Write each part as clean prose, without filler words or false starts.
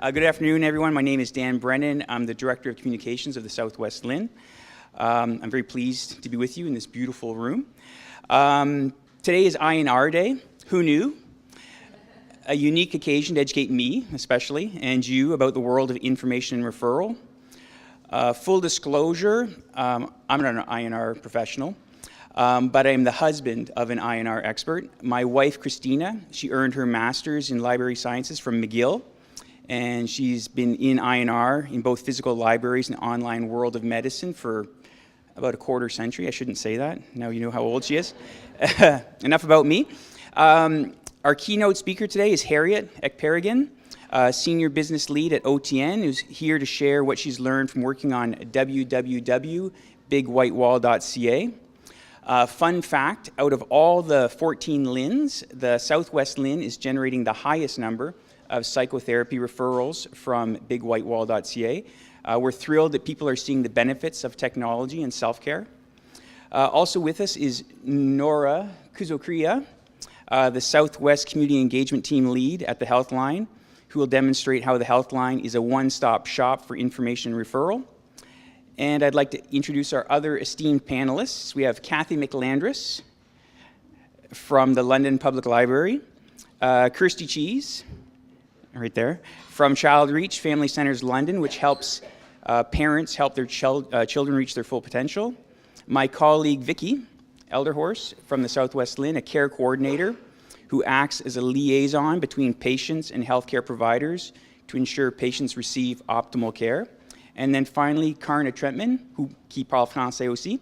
Good afternoon, everyone. My name is Dan Brennan. I'm the Director of Communications of the Southwest LHIN. I'm very pleased to be with you in this beautiful room. Today is INR Day. Who knew? A unique occasion to educate me, especially, and you about the world of information and referral. Full disclosure, I'm not an INR professional, but I am the husband of an INR expert. My wife, Christina, she earned her master's in library sciences from McGill, and she's been in INR in both physical libraries and online world of medicine for about a quarter century. I shouldn't say that. Now you know how old she is. Enough about me. Our keynote speaker today is Harriet Ekperigan, Senior Business Lead at OTN, who's here to share what she's learned from working on bigwhitewall.ca. Fun fact, out of all the 14 LHINs, the Southwest LHIN is generating the highest number of psychotherapy referrals from bigwhitewall.ca. We're thrilled that people are seeing the benefits of technology and self-care. Also with us is Nora Kuzokria, the Southwest Community Engagement Team Lead at the Healthline, who will demonstrate how the Healthline is a one-stop shop for information referral. And I'd like to introduce our other esteemed panelists. We have Kathy McLandris from the London Public Library, Kirsty Cheese, right there, from Child Reach Family Centres London, which helps parents help their children reach their full potential. My colleague Vicky Elderhorse from the Southwest LHIN, a care coordinator who acts as a liaison between patients and healthcare providers to ensure patients receive optimal care. And then finally, Karna Trentman, qui parle français aussi,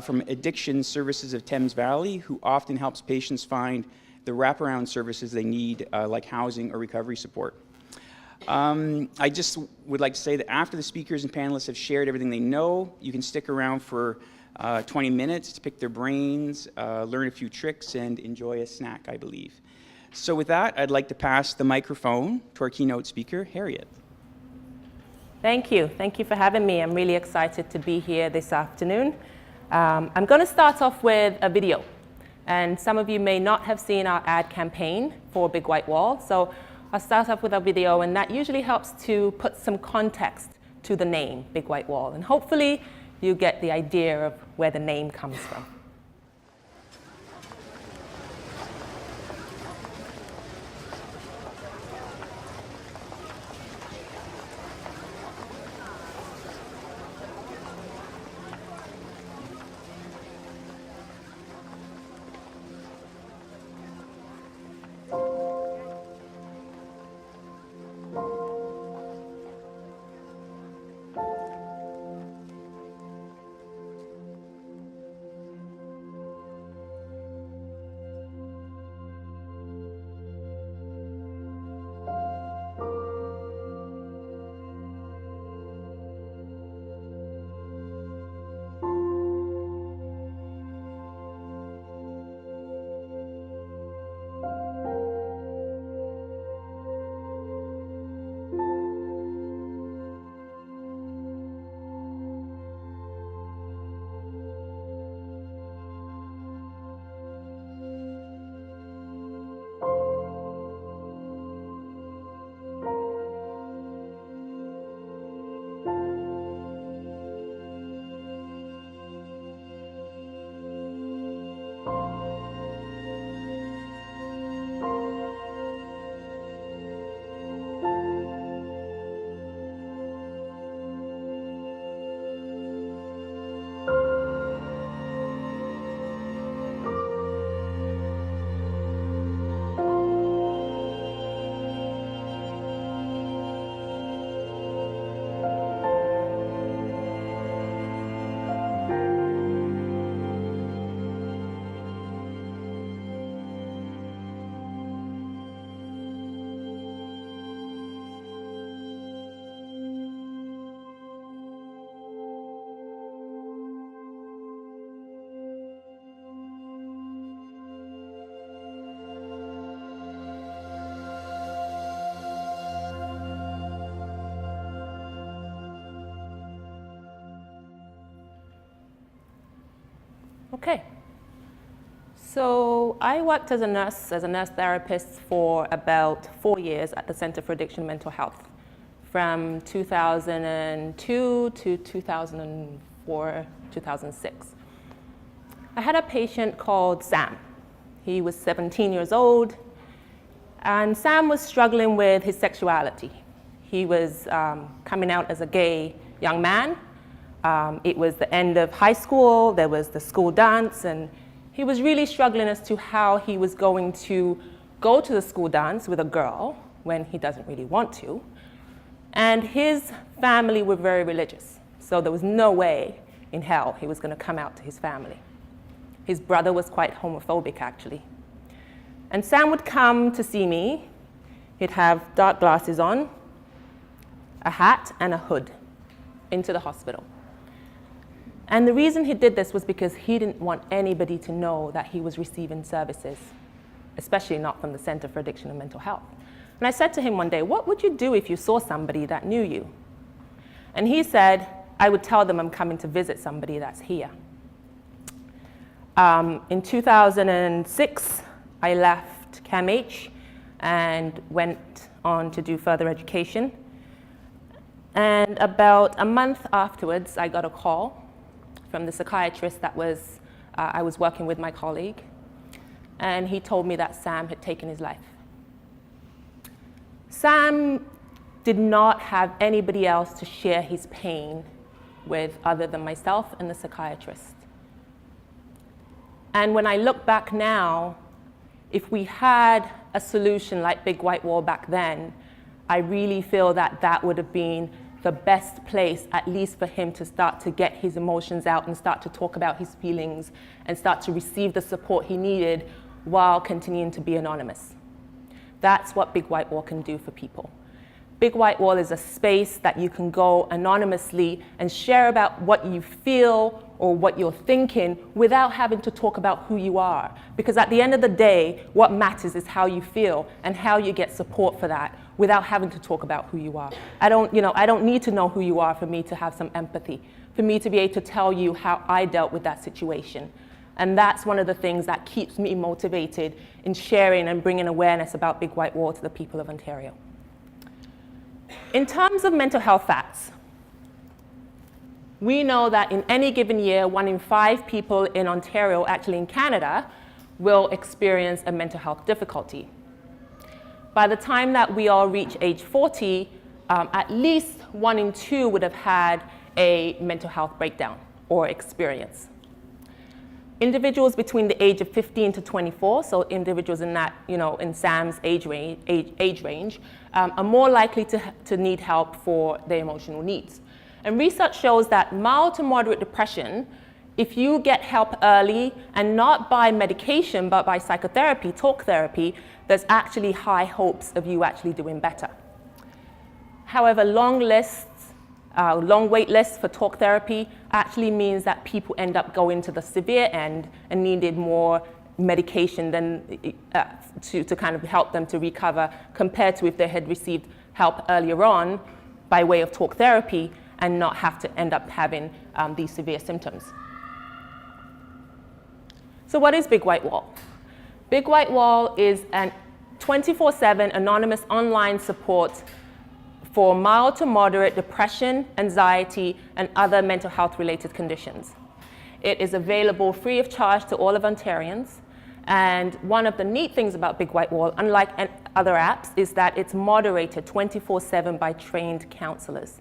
from Addiction Services of Thames Valley, who often helps patients find the wraparound services they need, like housing or recovery support. I just would like to say that after the speakers and panelists have shared everything they know, you can stick around for 20 minutes to pick their brains, learn a few tricks, and enjoy a snack, I believe. So with that, I'd like to pass the microphone to our keynote speaker, Harriet. Thank you. Thank you for having me. I'm really excited to be here this afternoon. I'm going to start off with a video. And some of you may not have seen our ad campaign for Big White Wall. So I'll start off with a video, and that usually helps to put some context to the name, Big White Wall. And hopefully you get the idea of where the name comes from. Okay. So I worked as a nurse therapist for about 4 years at the Center for Addiction and Mental Health. from 2002 to 2004, 2006. I had a patient called Sam. He was 17 years old, and Sam was struggling with his sexuality. He was coming out as a gay young man. It was the end of high school, there was the school dance, and he was really struggling as to how he was going to go to the school dance with a girl when he doesn't really want to. And his family were very religious, so there was no way in hell he was going to come out to his family. His brother was quite homophobic, actually. And Sam would come to see me. He'd have dark glasses on, a hat, and a hood into the hospital. And the reason he did this was because he didn't want anybody to know that he was receiving services, especially not from the Center for Addiction and Mental Health. And I said to him one day, what would you do if you saw somebody that knew you? And he said, I would tell them I'm coming to visit somebody that's here. In 2006, I left CAMH and went on to do further education. And about a month afterwards, I got a call from the psychiatrist that I was working with my colleague. And he told me that Sam had taken his life. Sam did not have anybody else to share his pain with other than myself and the psychiatrist. And when I look back now, if we had a solution like Big White Wall back then, I really feel that that would have been the best place, at least for him to start to get his emotions out and start to talk about his feelings and start to receive the support he needed while continuing to be anonymous. That's what Big White Wall can do for people. Big White Wall is a space that you can go anonymously and share about what you feel or what you're thinking without having to talk about who you are. Because at the end of the day, what matters is how you feel and how you get support for that without having to talk about who you are. I don't need to know who you are for me to have some empathy, for me to be able to tell you how I dealt with that situation. And that's one of the things that keeps me motivated in sharing and bringing awareness about Big White Wall to the people of Ontario. In terms of mental health facts, we know that in any given year, 1 in 5 people in Ontario, actually in Canada, will experience a mental health difficulty. By the time that we all reach age 40, at least 1 in 2 would have had a mental health breakdown or experience. Individuals between the age of 15 to 24, so individuals in that, in Sam's age range, are more likely to need help for their emotional needs. And research shows that mild to moderate depression, if you get help early and not by medication, but by psychotherapy, talk therapy, there's actually high hopes of you actually doing better. However, long wait lists for talk therapy actually means that people end up going to the severe end and needed more medication to kind of help them to recover, compared to if they had received help earlier on by way of talk therapy and not have to end up having these severe symptoms. So what is Big White Wall? Big White Wall is an 24/7 anonymous online support for mild to moderate depression, anxiety, and other mental health related conditions. It is available free of charge to all of Ontarians. And one of the neat things about Big White Wall, unlike other apps, is that it's moderated 24/7 by trained counselors.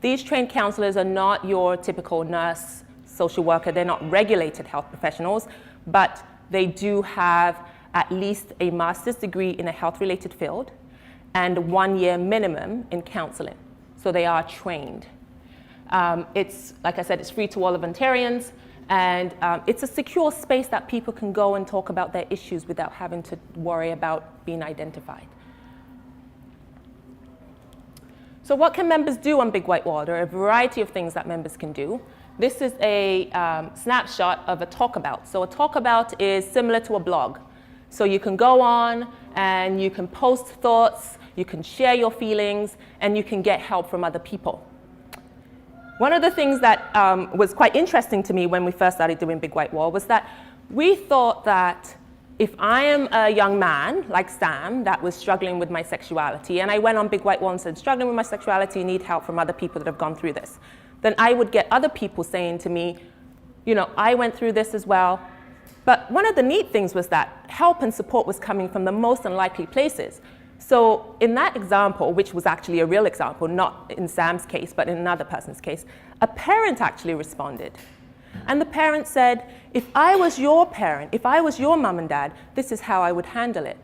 These trained counselors are not your typical nurse, social worker. They're not regulated health professionals, but they do have at least a master's degree in a health-related field and 1 year minimum in counseling. So they are trained. It's, like I said, it's free to all of Ontarians, and it's a secure space that people can go and talk about their issues without having to worry about being identified. So what can members do on Big White Wall? There are a variety of things that members can do. This is a snapshot of a talkabout. So a talkabout is similar to a blog. So you can go on and you can post thoughts, you can share your feelings, and you can get help from other people. One of the things that was quite interesting to me when we first started doing Big White Wall was that we thought that if I am a young man like Sam that was struggling with my sexuality, and I went on Big White Wall and said, struggling with my sexuality, need help from other people that have gone through this, then I would get other people saying to me, you know, I went through this as well. But one of the neat things was that help and support was coming from the most unlikely places. So in that example, which was actually a real example, not in Sam's case, but in another person's case, a parent actually responded. And the parent said, if I was your parent, if I was your mum and dad, this is how I would handle it.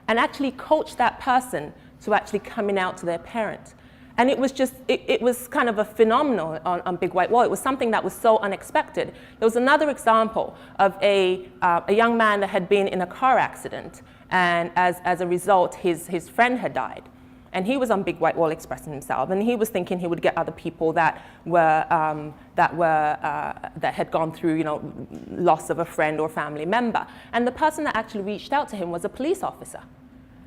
And actually coach that person to actually coming out to their parent. And it was just, it was kind of a phenomenon on Big White Wall. It was something that was so unexpected. There was another example of a young man that had been in a car accident, and as a result, his friend had died. And he was on Big White Wall expressing himself, and he was thinking he would get other people that had gone through, you know, loss of a friend or family member. And the person that actually reached out to him was a police officer.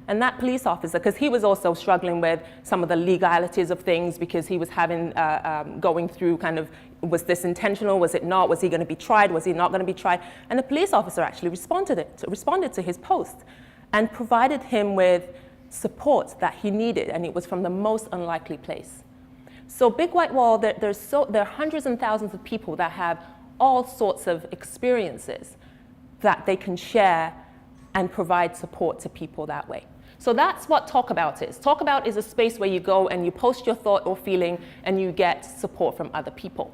And that police officer, because he was also struggling with some of the legalities of things, because he was having, going through kind of, was this intentional, was it not, was he going to be tried, was he not going to be tried? And the police officer actually responded to his post and provided him with support that he needed, and it was from the most unlikely place. So Big White Wall, there are hundreds and thousands of people that have all sorts of experiences that they can share and provide support to people that way. So that's what Talk About is. Talk About is a space where you go and you post your thought or feeling and you get support from other people.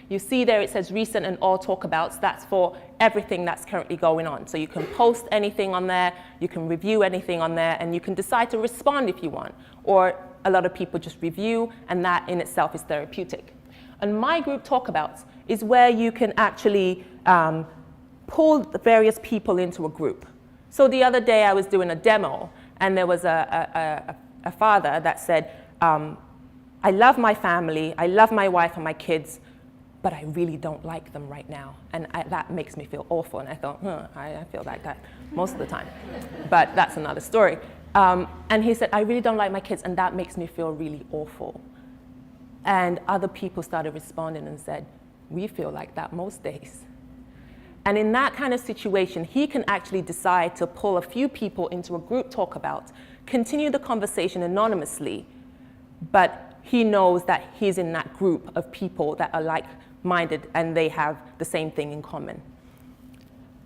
You see there it says recent and all talkabouts. That's for everything that's currently going on. So you can post anything on there, you can review anything on there, and you can decide to respond if you want. Or a lot of people just review, and that in itself is therapeutic. And my group talkabouts is where you can actually pull the various people into a group. So the other day I was doing a demo, and there was a father that said, I love my family, I love my wife and my kids, but I really don't like them right now. And that makes me feel awful. And I thought, I feel like that most of the time. But that's another story. And he said, I really don't like my kids, and that makes me feel really awful. And other people started responding and said, we feel like that most days. And in that kind of situation, he can actually decide to pull a few people into a group talkabout, continue the conversation anonymously, but he knows that he's in that group of people that are like-minded and they have the same thing in common.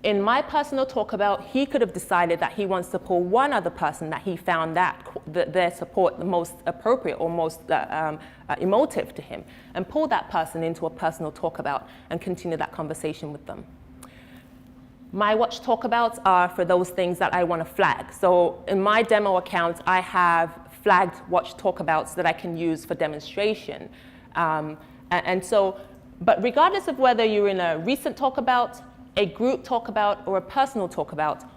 In my personal talkabout, he could have decided that he wants to pull one other person that he found their support the most appropriate or most emotive to him, and pull that person into a personal talkabout and continue that conversation with them. My watch talkabouts are for those things that I want to flag. So in my demo account, I have flagged watch talkabouts that I can use for demonstration. But regardless of whether you're in a recent talkabout, a group talkabout, or a personal talkabout,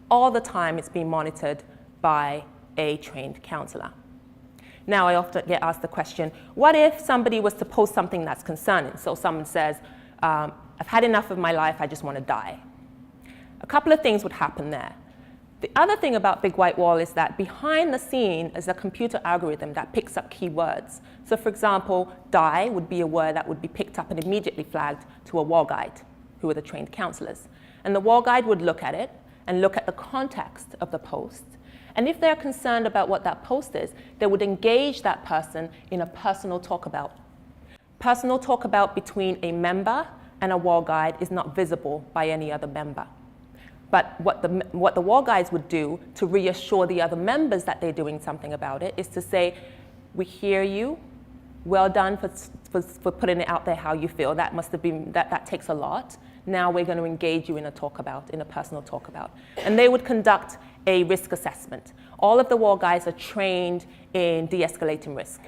all the time it's being monitored by a trained counselor. Now I often get asked the question, what if somebody was to post something that's concerning? So someone says, I've had enough of my life, I just want to die. A couple of things would happen there. The other thing about Big White Wall is that behind the scene is a computer algorithm that picks up keywords. So for example, die would be a word that would be picked up and immediately flagged to a wall guide, who are the trained counselors. And the wall guide would look at it and look at the context of the post. And if they're concerned about what that post is, they would engage that person in a personal talkabout. Personal talkabout between a member and a wall guide is not visible by any other member. But what the wall guides would do to reassure the other members that they're doing something about it is to say, we hear you, well done for putting it out there how you feel. That must have been, that takes a lot. Now we're going to engage you in a talkabout, in a personal talkabout. And they would conduct a risk assessment. All of the wall guides are trained in de-escalating risk.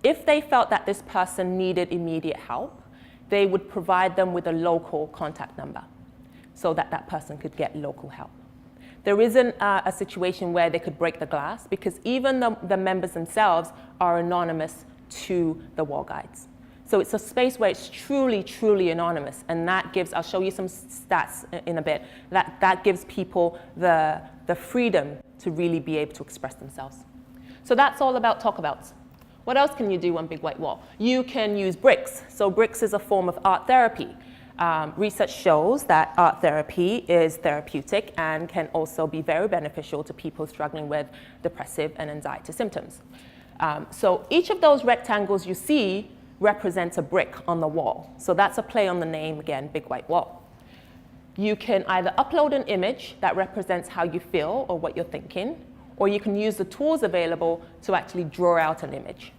If they felt that this person needed immediate help, they would provide them with a local contact number, so that that person could get local help. There isn't a situation where they could break the glass, because even the members themselves are anonymous to the wall guides. So it's a space where it's truly, truly anonymous, and that gives, I'll show you some stats in a bit, that gives people the freedom to really be able to express themselves. So that's all about talkabouts. What else can you do on Big White Wall? You can use bricks. So bricks is a form of art therapy. Research shows that art therapy is therapeutic and can also be very beneficial to people struggling with depressive and anxiety symptoms. So each of those rectangles you see represents a brick on the wall. So that's a play on the name, again, Big White Wall. You can either upload an image that represents how you feel or what you're thinking, or you can use the tools available to actually draw out an image.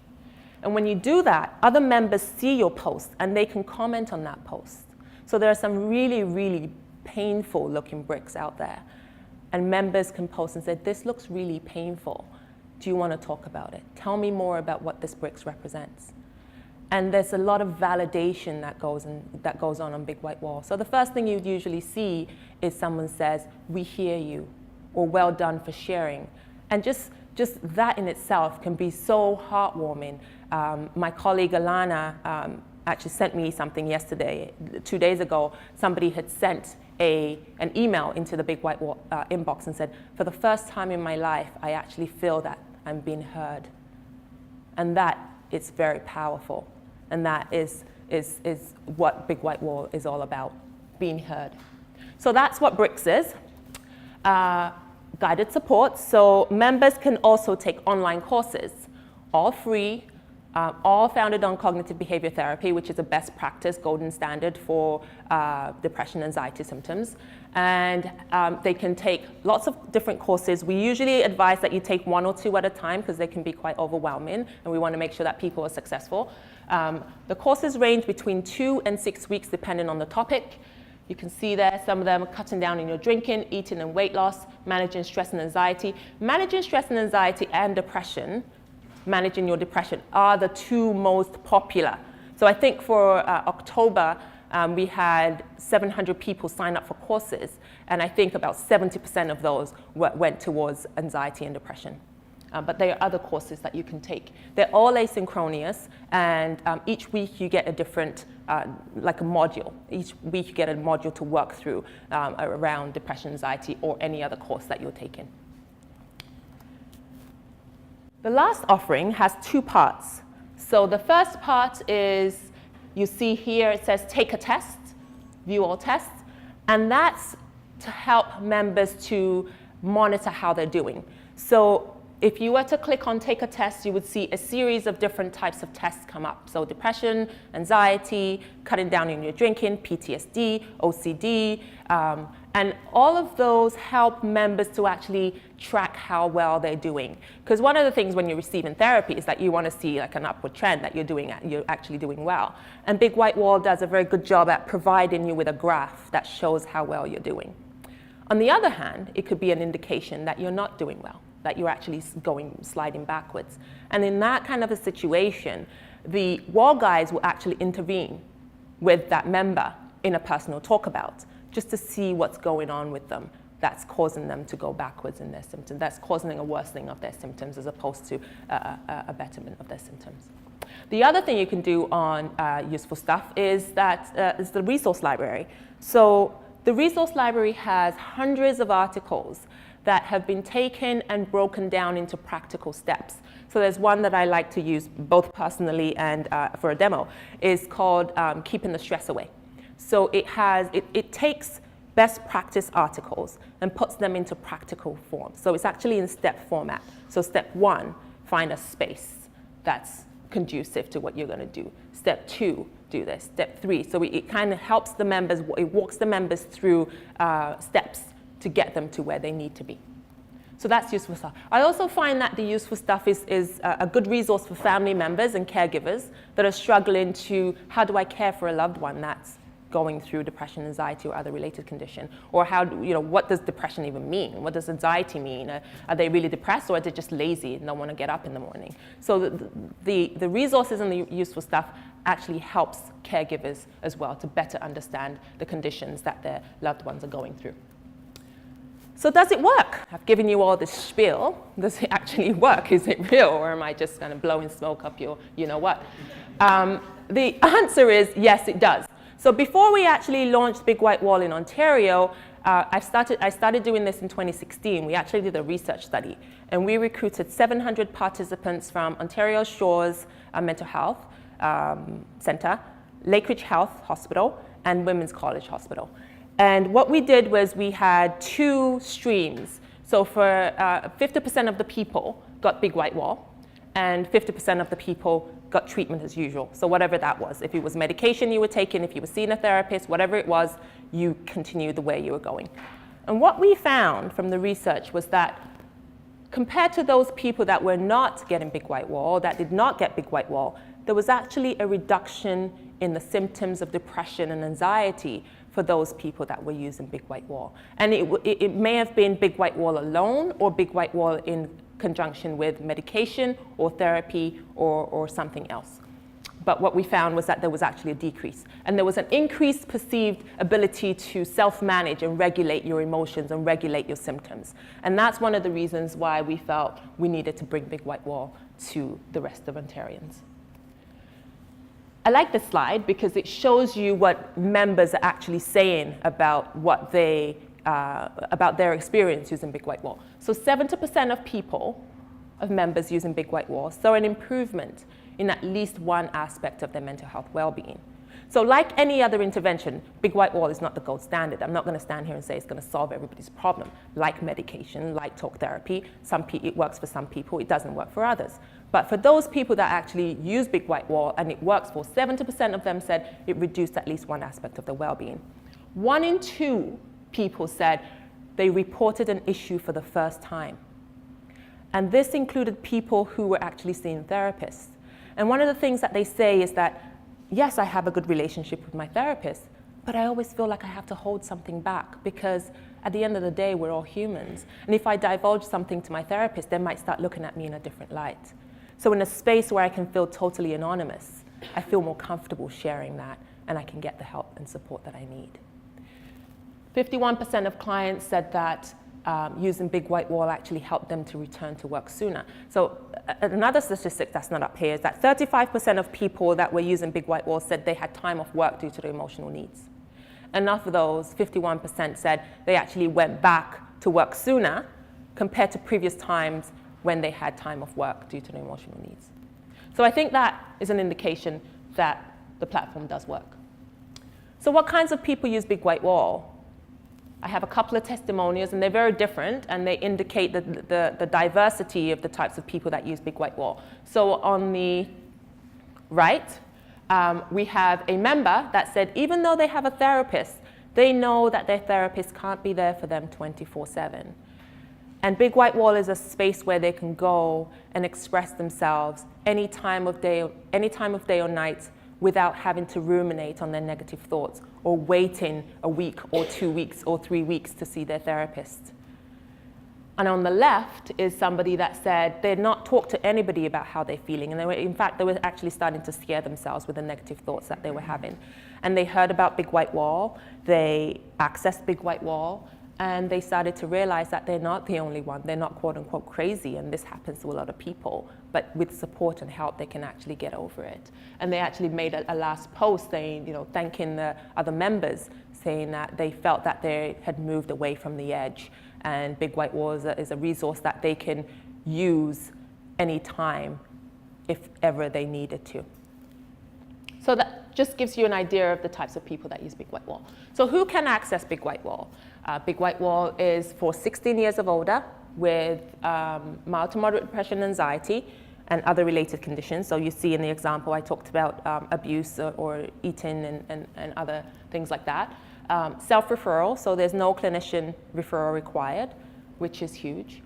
And when you do that, other members see your post and they can comment on that post. So there are some really, really painful looking bricks out there. And members can post and say, this looks really painful. Do you want to talk about it? Tell me more about what this bricks represents. And there's a lot of validation that goes on Big White Wall. So the first thing you'd usually see is someone says, we hear you, or well done for sharing. And just that in itself can be so heartwarming. My colleague Alana actually sent me something yesterday. 2 days ago, somebody had sent an email into the Big White Wall inbox and said, for the first time in my life, I actually feel that I'm being heard. And that is very powerful. And that is what Big White Wall is all about, being heard. So that's what BRICS is. Guided support. So members can also take online courses, all free, all founded on cognitive behavior therapy, which is a best practice, golden standard for depression, anxiety symptoms. And they can take lots of different courses. We usually advise that you take 1 or 2 at a time because they can be quite overwhelming, and we want to make sure that people are successful. The courses range between 2 and 6 weeks, depending on the topic. You can see there, some of them are cutting down on your drinking, eating and weight loss, managing stress and anxiety. Managing stress and anxiety and depression, managing your depression, are the 2 most popular. So I think for October, we had 700 people sign up for courses, and I think about 70% of those went towards anxiety and depression. But there are other courses that you can take. They're all asynchronous, and each week you get a different, like a module. Each week you get a module to work through around depression, anxiety, or any other course that you're taking. The last offering has 2 parts. So the first part is, you see here it says take a test, view all tests, and that's to help members to monitor how they're doing. So if you were to click on take a test, you would see a series of different types of tests come up. So depression, anxiety, cutting down on your drinking, PTSD, OCD, and all of those help members to actually track how well they're doing. Because one of the things when you're receiving therapy is that you want to see like an upward trend, that you're actually doing well. And Big White Wall does a very good job at providing you with a graph that shows how well you're doing. On the other hand, it could be an indication that you're not doing well, that you're actually sliding backwards. And in that kind of a situation, the wall guides will actually intervene with that member in a personal talk about, just to see what's going on with them that's causing them to go backwards in their symptoms, that's causing a worsening of their symptoms as opposed to a betterment of their symptoms. The other thing you can do on useful stuff is the resource library. So the resource library has hundreds of articles that have been taken and broken down into practical steps. So there's one that I like to use both personally and for a demo, is called Keeping the Stress Away. So it takes best practice articles and puts them into practical form. So it's actually in step format. So step 1, find a space that's conducive to what you're going to do. Step 2, do this. Step 3, so it kind of helps the members, it walks the members through steps to get them to where they need to be. So that's useful stuff. I also find that the useful stuff is a good resource for family members and caregivers that are struggling to, how do I care for a loved one that's going through depression, anxiety, or other related condition? Or what does depression even mean? What does anxiety mean? Are they really depressed, or are they just lazy and don't want to get up in the morning? So the resources and the useful stuff actually helps caregivers as well to better understand the conditions that their loved ones are going through. So does it work? I've given you all this spiel. Does it actually work? Is it real, or am I just kind of blowing smoke up your you-know-what? The answer is yes, it does. So before we actually launched Big White Wall in Ontario, I started doing this in 2016. We actually did a research study, and we recruited 700 participants from Ontario Shores Mental Health Centre, Lakeridge Health Hospital, and Women's College Hospital. And what we did was we had 2 streams. So for 50% of the people got big white wall, and 50% of the people got treatment as usual. So whatever that was, if it was medication you were taking, if you were seeing a therapist, whatever it was, you continued the way you were going. And what we found from the research was that compared to those people that were not getting big white wall, that did not get big white wall, there was actually a reduction in the symptoms of depression and anxiety for those people that were using big white wall. And it may have been big white wall alone or big white wall in conjunction with medication or therapy or something else. But what we found was that there was actually a decrease. And there was an increased perceived ability to self-manage and regulate your emotions and regulate your symptoms. And that's one of the reasons why we felt we needed to bring big white wall to the rest of Ontarians. I like this slide because it shows you what members are actually saying about what they, about their experience using big white wall. So 70% of people, of members using big white wall, saw an improvement in at least one aspect of their mental health well-being. So like any other intervention, big white wall is not the gold standard. I'm not going to stand here and say it's going to solve everybody's problem. Like medication, like talk therapy, it works for some people, it doesn't work for others. But for those people that actually use big white wall and it works for, 70% of them said it reduced at least one aspect of their well-being. 1 in 2 people said they reported an issue for the first time. And this included people who were actually seeing therapists. And one of the things that they say is that, yes, I have a good relationship with my therapist, but I always feel like I have to hold something back because at the end of the day, we're all humans. And if I divulge something to my therapist, they might start looking at me in a different light. So in a space where I can feel totally anonymous, I feel more comfortable sharing that and I can get the help and support that I need. 51% of clients said that using big white wall actually helped them to return to work sooner. So another statistic that's not up here is that 35% of people that were using big white wall said they had time off work due to their emotional needs. And of those, 51% said they actually went back to work sooner compared to previous times when they had time off work due to their emotional needs. So I think that is an indication that the platform does work. So what kinds of people use big white wall? I have a couple of testimonials, and they're very different, and they indicate the diversity of the types of people that use big white wall. So on the right, we have a member that said even though they have a therapist, they know that their therapist can't be there for them 24/7. And big white wall is a space where they can go and express themselves any time of day or night without having to ruminate on their negative thoughts or waiting a week or 2 weeks or 3 weeks to see their therapist. And on the left is somebody that said they'd not talked to anybody about how they're feeling. And in fact, they were actually starting to scare themselves with the negative thoughts that they were having. And they heard about big white wall, they accessed big white wall, and they started to realize that they're not the only one. They're not quote unquote crazy, and this happens to a lot of people. But with support and help, they can actually get over it. And they actually made a last post saying, thanking the other members, saying that they felt that they had moved away from the edge. And Big White Wall is a resource that they can use anytime if ever they needed to. So that just gives you an idea of the types of people that use Big White Wall. So who can access Big White Wall? Big White Wall is for 16 years of older with mild to moderate depression and anxiety and other related conditions. So you see in the example I talked about abuse or eating and other things like that. Self-referral, so there's no clinician referral required, which is huge.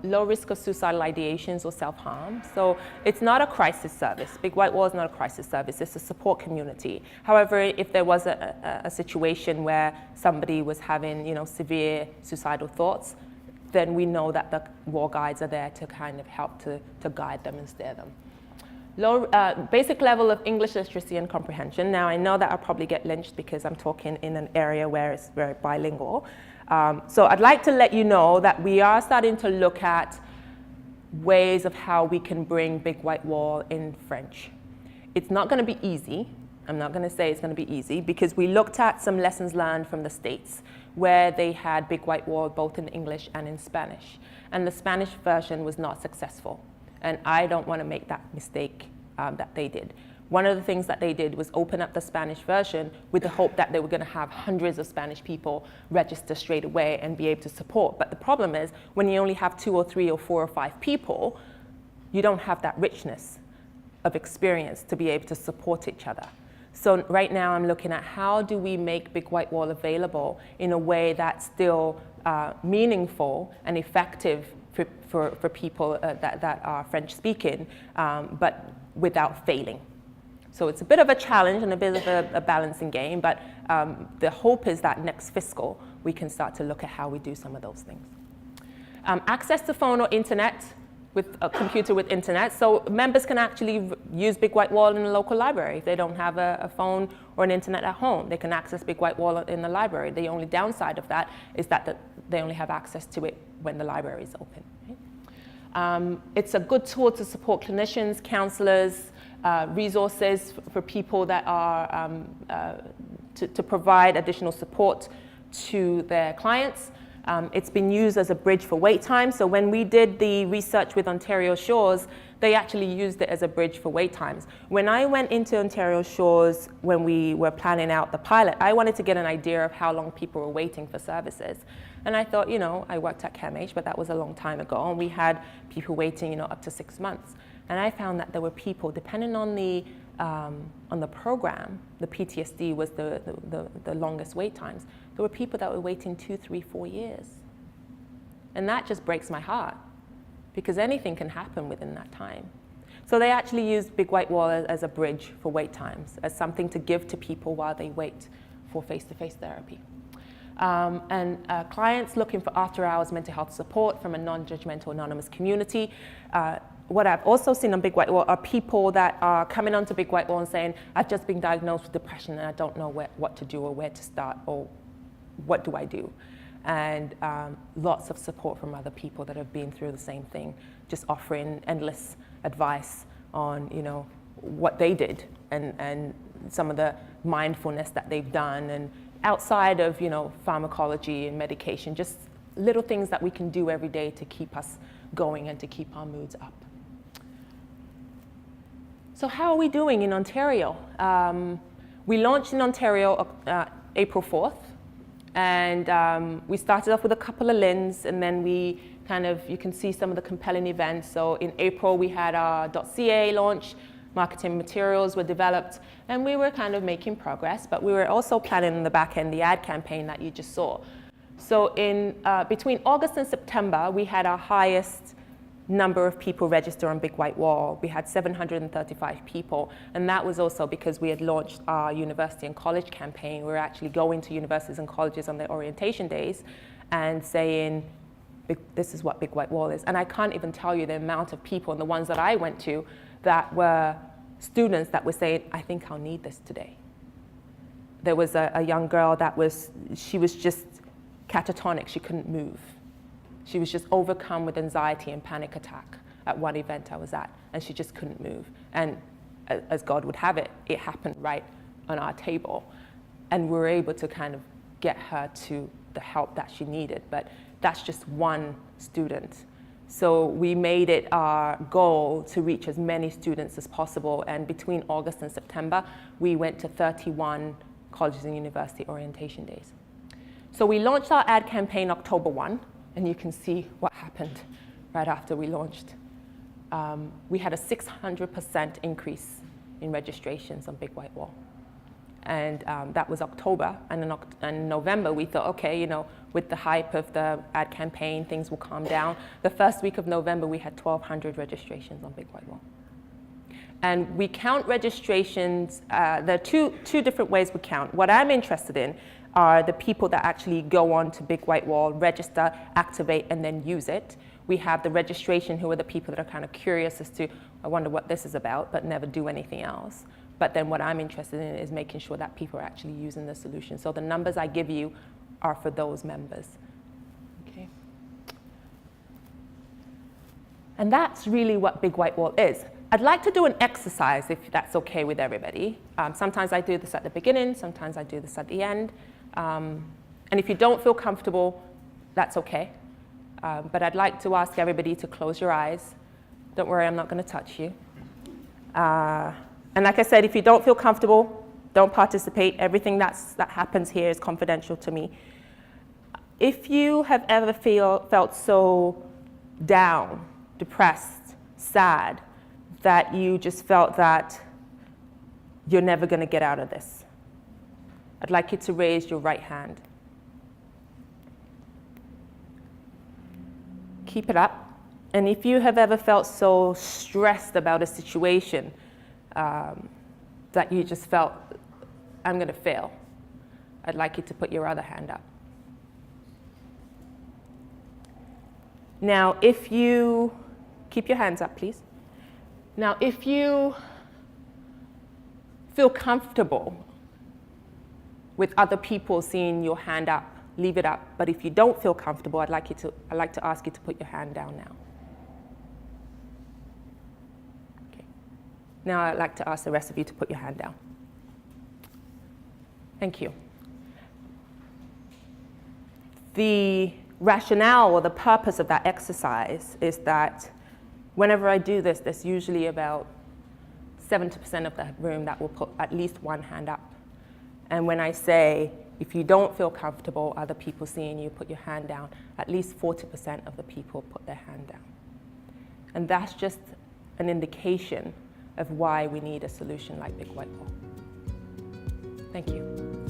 Low risk of suicidal ideations or self-harm. So it's not a crisis service. Big White Wall is not a crisis service, it's a support community. However, if there was a situation where somebody was having severe suicidal thoughts, then we know that the wall guides are there to kind of help to guide them and steer them. Basic level of English literacy and comprehension. Now I know that I'll probably get lynched because I'm talking in an area where it's very bilingual. So I'd like to let you know that we are starting to look at ways of how we can bring Big White Wall in French. It's not going to be easy. I'm not going to say it's going to be easy because we looked at some lessons learned from the States where they had Big White Wall both in English and in Spanish. And the Spanish version was not successful. And I don't want to make that mistake that they did. One of the things that they did was open up the Spanish version with the hope that they were going to have hundreds of Spanish people register straight away and be able to support. But the problem is, when you only have 2 or 3 or 4 or 5 people, you don't have that richness of experience to be able to support each other. So right now I'm looking at how do we make Big White Wall available in a way that's still meaningful and effective for people that are French speaking, but without failing. So it's a bit of a challenge and a bit of a balancing game, but the hope is that next fiscal we can start to look at how we do some of those things. Access to phone or internet, with a computer with internet. So members can actually use Big White Wall in the local library. If they don't have a phone or an internet at home, they can access Big White Wall in the library. The only downside of that is that they only have access to it when the library is open. Right? It's a good tool to support clinicians, counselors, resources for people that are, to provide additional support to their clients. It's been used as a bridge for wait time. So when we did the research with Ontario Shores, they actually used it as a bridge for wait times. When I went into Ontario Shores, when we were planning out the pilot, I wanted to get an idea of how long people were waiting for services. And I thought, I worked at CAMH, but that was a long time ago. And we had people waiting, up to 6 months. And I found that there were people, depending on the program, the PTSD was the longest wait times. There were people that were waiting 2, 3, 4 years. And that just breaks my heart, because anything can happen within that time. So they actually used Big White Wall as a bridge for wait times, as something to give to people while they wait for face-to-face therapy. Clients looking for after-hours mental health support from a non-judgmental anonymous community. What I've also seen on Big White Wall are people that are coming onto Big White Wall and saying, I've just been diagnosed with depression and I don't know what to do or where to start, or what do I do? And lots of support from other people that have been through the same thing, just offering endless advice on what they did and some of the mindfulness that they've done, and outside of pharmacology and medication, just little things that we can do every day to keep us going and to keep our moods up. So how are we doing in Ontario? We launched in Ontario April 4th, and we started off with a couple of LINs, and then we you can see some of the compelling events. So in April, we had our .ca launch, marketing materials were developed, and we were making progress, but we were also planning in the back end the ad campaign that you just saw. So in between August and September, we had our highest number of people register on Big White Wall. We had 735 people, and that was also because we had launched our university and college campaign. We were actually going to universities and colleges on their orientation days and saying, this is what Big White Wall is. And I can't even tell you the amount of people, and the ones that I went to, that were students that were saying, I think I'll need this today. There was a young girl she was just catatonic, she couldn't move. She was just overcome with anxiety and panic attack at one event I was at, and she just couldn't move. And as God would have it, it happened right on our table. And we were able to get her to the help that she needed. But that's just one student. So we made it our goal to reach as many students as possible. And between August and September, we went to 31 colleges and university orientation days. So we launched our ad campaign October 1. And you can see what happened right after we launched. We had a 600% increase in registrations on Big White Wall. And that was October. And in November, we thought, okay, with the hype of the ad campaign, things will calm down. The first week of November, we had 1,200 registrations on Big White Wall. And we count registrations, there are two different ways we count. What I'm interested in are the people that actually go on to Big White Wall, register, activate, and then use it. We have the registration, who are the people that are curious as to, I wonder what this is about, but never do anything else. But then what I'm interested in is making sure that people are actually using the solution. So the numbers I give you are for those members. Okay. And that's really what Big White Wall is. I'd like to do an exercise, if that's okay with everybody. Sometimes I do this at the beginning, sometimes I do this at the end. And if you don't feel comfortable, that's okay. But I'd like to ask everybody to close your eyes. Don't worry, I'm not going to touch you. And like I said, if you don't feel comfortable, don't participate. Everything that happens here is confidential to me. If you have ever felt so down, depressed, sad, that you just felt that you're never going to get out of this, I'd like you to raise your right hand. Keep it up. And if you have ever felt so stressed about a situation that you just felt, I'm going to fail, I'd like you to put your other hand up. Now, if you, keep your hands up, please. Now, if you feel comfortable with other people seeing your hand up, leave it up. But if you don't feel comfortable, I'd like to ask you to put your hand down now. Okay. Now I'd like to ask the rest of you to put your hand down. Thank you. The rationale or the purpose of that exercise is that whenever I do this, there's usually about 70% of the room that will put at least one hand up. And when I say, if you don't feel comfortable, other people seeing you put your hand down, at least 40% of the people put their hand down. And that's just an indication of why we need a solution like Big White Wall. Thank you.